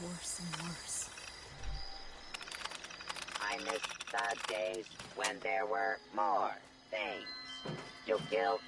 worse and worse. I miss the days when there were more things to kill.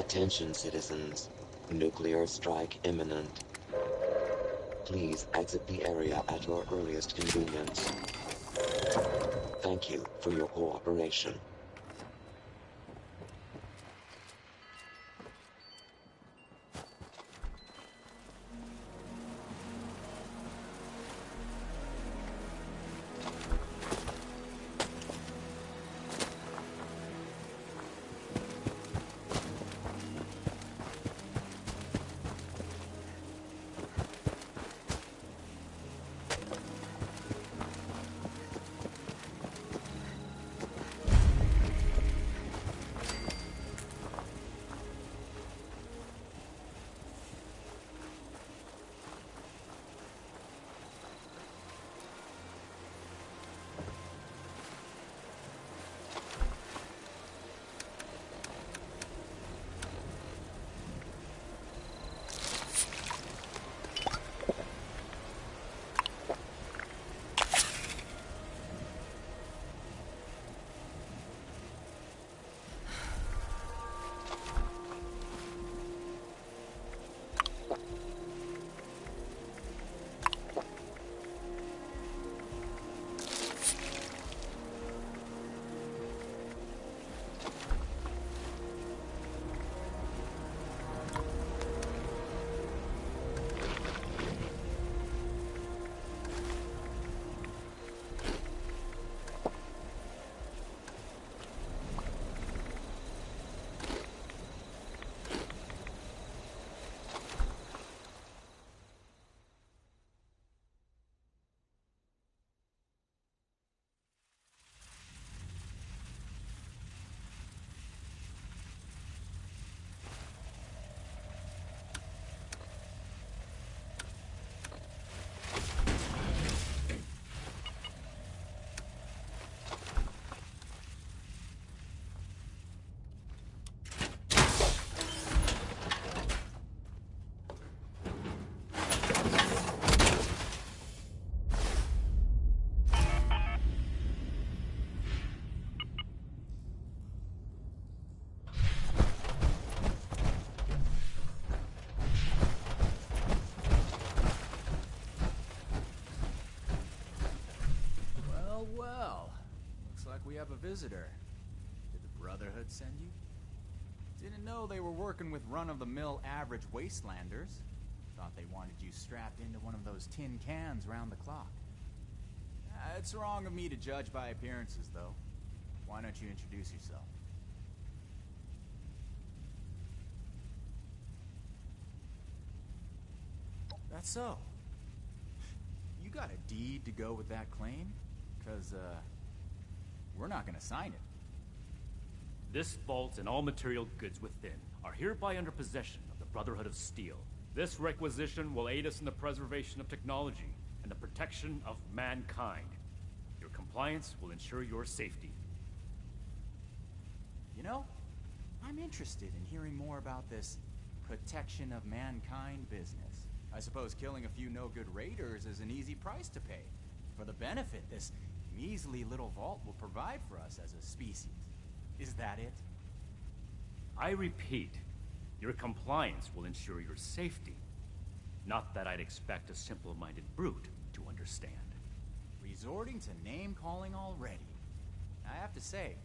Attention citizens. Nuclear strike imminent. Please exit the area at your earliest convenience. Thank you for your cooperation. We have a visitor. Did the Brotherhood send you? Didn't know they were working with run-of-the-mill average wastelanders. Thought they wanted you strapped into one of those tin cans round the clock. It's wrong of me to judge by appearances, though. Why don't you introduce yourself? That's so. You got a deed to go with that claim? 'Cause, we're not gonna sign it. This vault and all material goods within are hereby under possession of the Brotherhood of Steel. This requisition will aid us in the preservation of technology and the protection of mankind. Your compliance will ensure your safety. You know, I'm interested in hearing more about this protection of mankind business. I suppose killing a few no-good raiders is an easy price to pay for the benefit this measly little vault will provide for us as a species. Is that it? I repeat, your compliance will ensure your safety. Not that I'd expect a simple-minded brute to understand. Resorting to name-calling already. I have to say,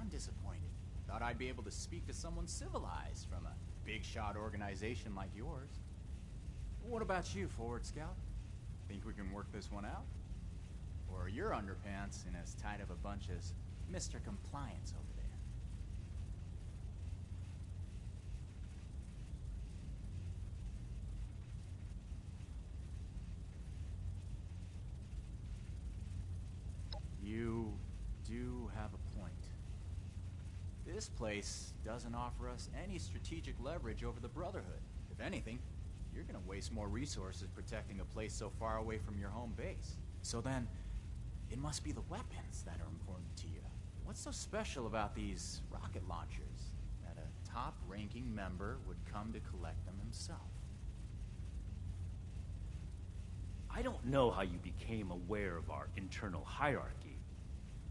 I'm disappointed. Thought I'd be able to speak to someone civilized from a big-shot organization like yours. What about you, Forward Scout? Think we can work this one out? Or are your underpants in as tight of a bunch as Mr. Compliance over there? You do have a point. This place doesn't offer us any strategic leverage over the Brotherhood. If anything, you're gonna waste more resources protecting a place so far away from your home base. So then, it must be the weapons that are important to you. What's so special about these rocket launchers that a top-ranking member would come to collect them himself? I don't know how you became aware of our internal hierarchy,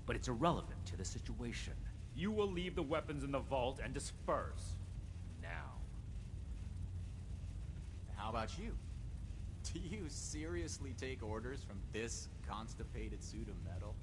but it's irrelevant to the situation. You will leave the weapons in the vault and disperse. How about you? Do you seriously take orders from this constipated suit of metal?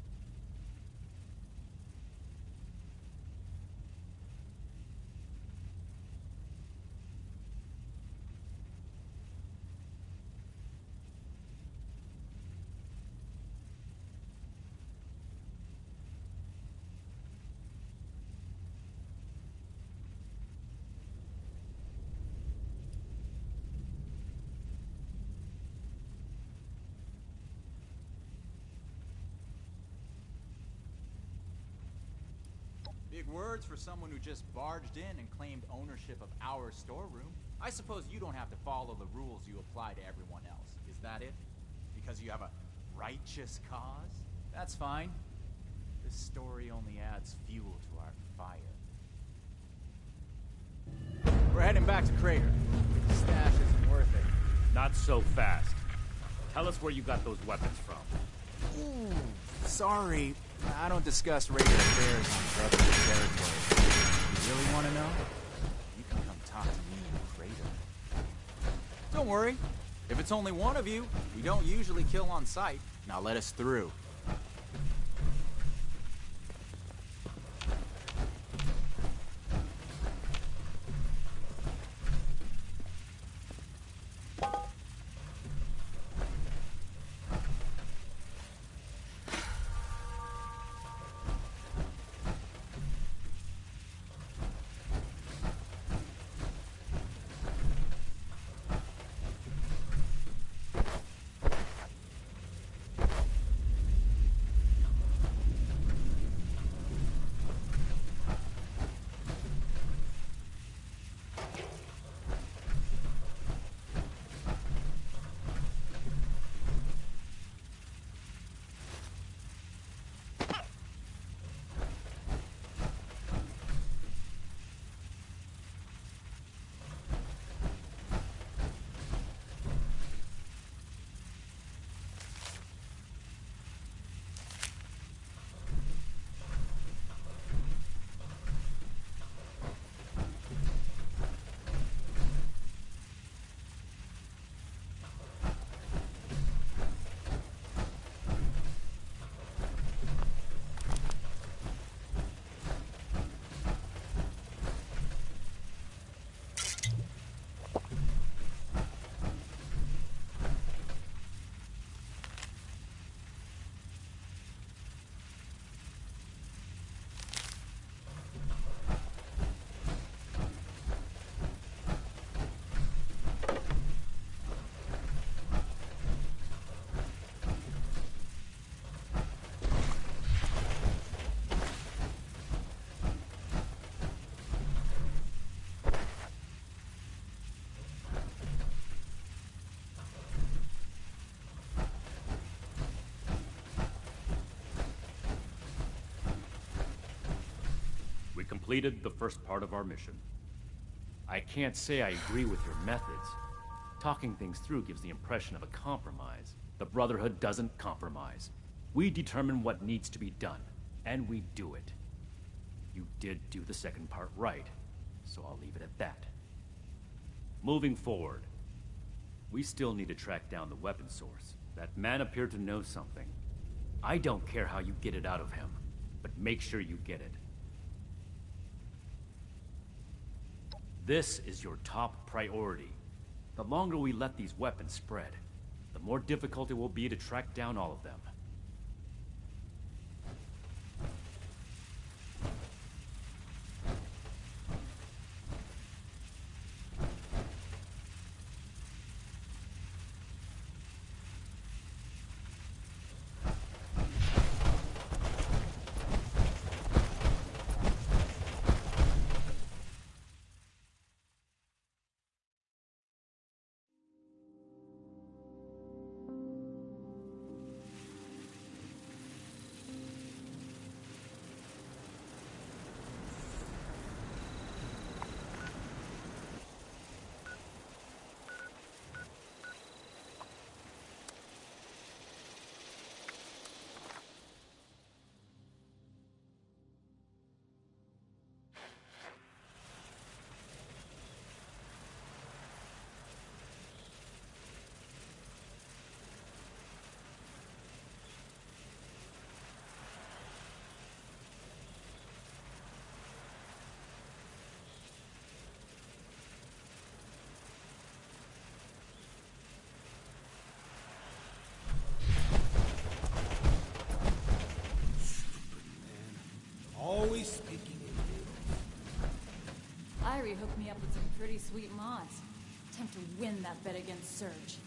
Big words for someone who just barged in and claimed ownership of our storeroom. I suppose you don't have to follow the rules you apply to everyone else. Is that it? Because you have a righteous cause? That's fine. This story only adds fuel to our fire. We're heading back to Crater. The stash isn't worth it. Not so fast. Tell us where you got those weapons from. Ooh, sorry. I don't discuss regular affairs on Brotherhood territory. You really want to know? You can come talk to me in Crater. Don't worry. If it's only one of you, we don't usually kill on sight. Now let us through. Completed the first part of our mission. I can't say I agree with your methods. Talking things through gives the impression of a compromise. The Brotherhood doesn't compromise. We determine what needs to be done, and we do it. You did do the second part right, so I'll leave it at that. Moving forward, we still need to track down the weapon source. That man appeared to know something. I don't care how you get it out of him, but make sure you get it. This is your top priority. The longer we let these weapons spread, the more difficult it will be to track down all of them. Kyrie hooked me up with some pretty sweet mods. Time to win that bet against Surge.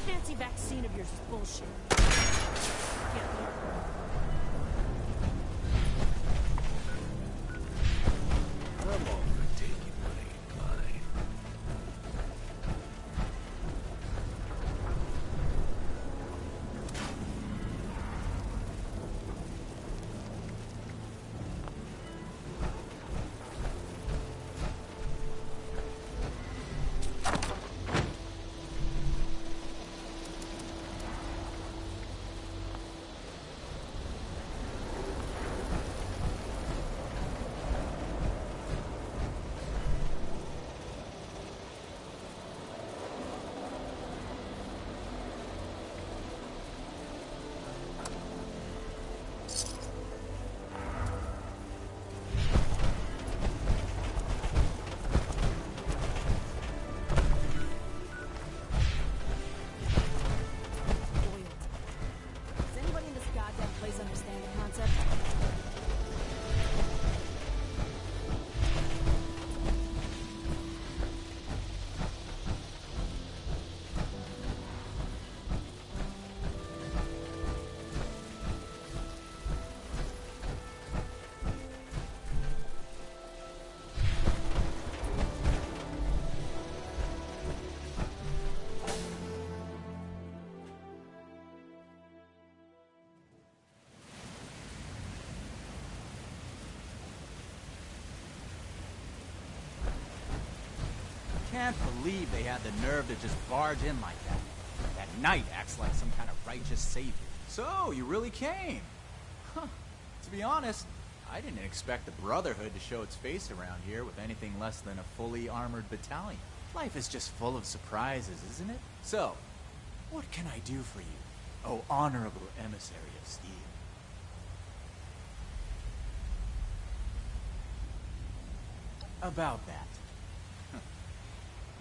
Fancy vaccine of yours is bullshit. Can't learn. I'm all for taking money in kind. Can't believe they had the nerve to just barge in like that. That knight acts like some kind of righteous savior. So, you really came? Huh. To be honest, I didn't expect the Brotherhood to show its face around here with anything less than a fully armored battalion. Life is just full of surprises, isn't it? So, what can I do for you, oh honorable emissary of steel? About that.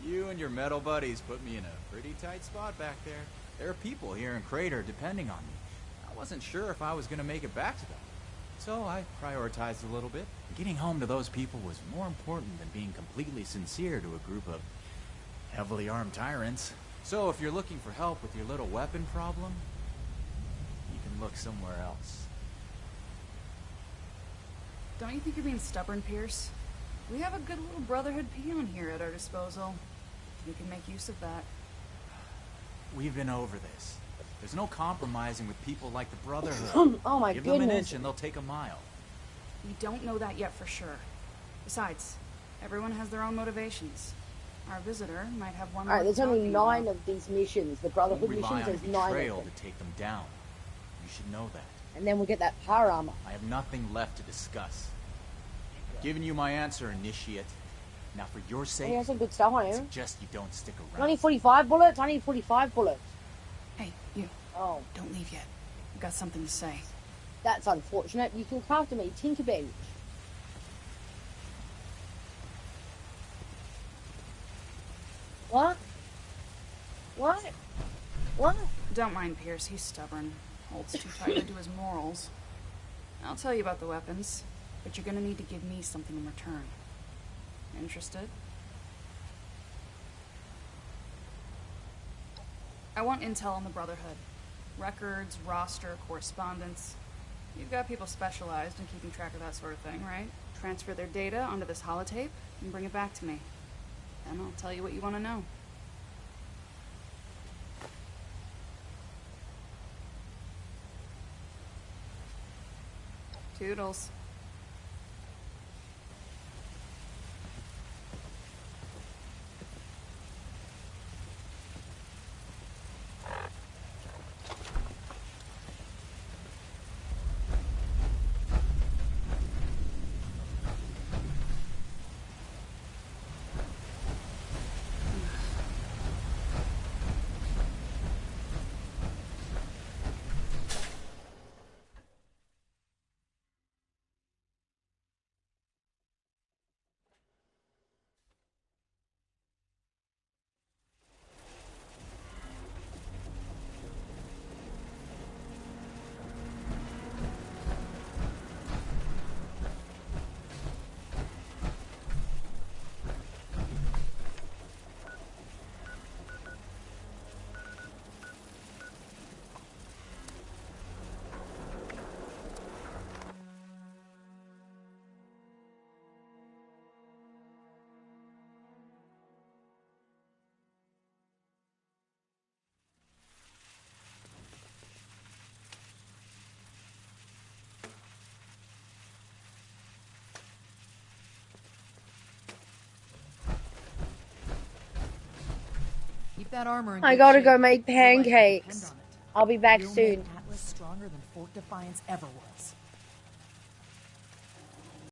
You and your metal buddies put me in a pretty tight spot back there. There are people here in Crater depending on me. I wasn't sure if I was going to make it back to them. So I prioritized a little bit. Getting home to those people was more important than being completely sincere to a group of heavily armed tyrants. So if you're looking for help with your little weapon problem, you can look somewhere else. Don't you think you're being stubborn, Pierce? We have a good little Brotherhood peon here at our disposal. We can make use of that. We've been over this. There's no compromising with people like the Brotherhood. Oh my Give them an goodness. inch and they'll take a mile. We don't know that yet for sure. Besides, everyone has their own motivations. Our visitor might have one. Alright, there's only 9 about. of these missions. The Don't Brotherhood rely missions, on a there's 9 of betrayal them. to take them down. You should know that. And then we'll get that power armor. I have nothing left to discuss. Giving you my answer, Initiate. Now, for your sake, He has some good stuff on I him. suggest you don't stick around. I need 45 bullets. I need 45 bullets. Hey, you. Oh, Don't leave yet. I've got something to say. that's unfortunate. You look after me, Tinkerbench. What? What? What? Don't mind Pierce, he's stubborn. Holds too tightly to his morals. I'll tell you about the weapons, but you're gonna need to give me something in return. Interested? I want intel on the Brotherhood. Records, roster, correspondence. You've got people specialized in keeping track of that sort of thing, right? Transfer their data onto this holotape and bring it back to me. Then I'll tell you what you want to know. Toodles. Keep that armor in I good gotta shape. go make Your life will depend pancakes. on it. I'll be back We'll soon. make Atlas stronger than Fort Defiance ever was.